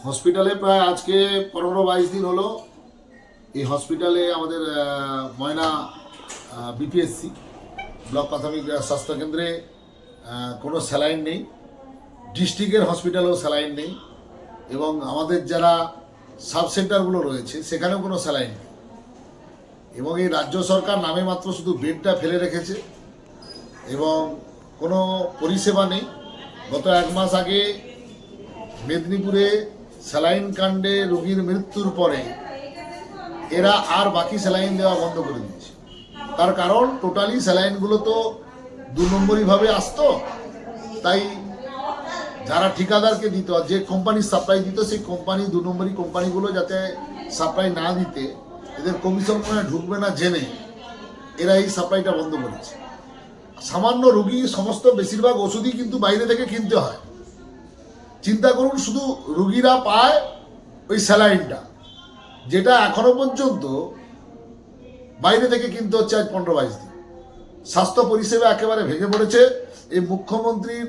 হসপিটালে প্রায় আজকে 15-22 দিন হলো। এই হসপিটালে আমাদের ময়না বিপিএসসি ব্লক প্রাথমিক স্বাস্থ্যকেন্দ্রে কোনো স্যালাইন নেই, ডিস্ট্রিক্টের হসপিটালেও স্যালাইন নেই, এবং আমাদের যারা সাব সেন্টারগুলো রয়েছে সেখানেও কোনো স্যালাইন নেই। এবং এই রাজ্য সরকার নামে মাত্র শুধু বেডটা ফেলে রেখেছে এবং কোনো পরিষেবা নেই। গত 1 মাস আগে মেদিনীপুরে স্যালাইন কাণ্ডে রোগীর মৃত্যুর পরে এরা আর বাকি স্যালাইন দেওয়া বন্ধ করে দিয়েছে। তার কারণ টোটালি স্যালাইনগুলো তো 2 নম্বরিভাবে আসতো, তাই যারা ঠিকাদারকে দিত, যে কোম্পানি সাপ্লাই দিত, সেই কোম্পানি 2 নম্বরি কোম্পানিগুলো যাতে সাপ্লাই না দিতে, এদের কমিশন মানে ঢুকবে না জেনে এরা এই সাপ্লাইটা বন্ধ করেছে। সামান্য রোগী সমস্ত বেশিরভাগ ওষুধই কিন্তু বাইরে থেকে কিনতে হয়। চিন্তা করুন, শুধু রোগীরা পায় ওই স্যালাইনটা, যেটা এখনো পর্যন্ত বাইরে থেকে কিনতে হচ্ছে আজ 15-22 দিন। স্বাস্থ্য পরিষেবা একেবারে ভেঙে পড়েছে। এই মুখ্যমন্ত্রীর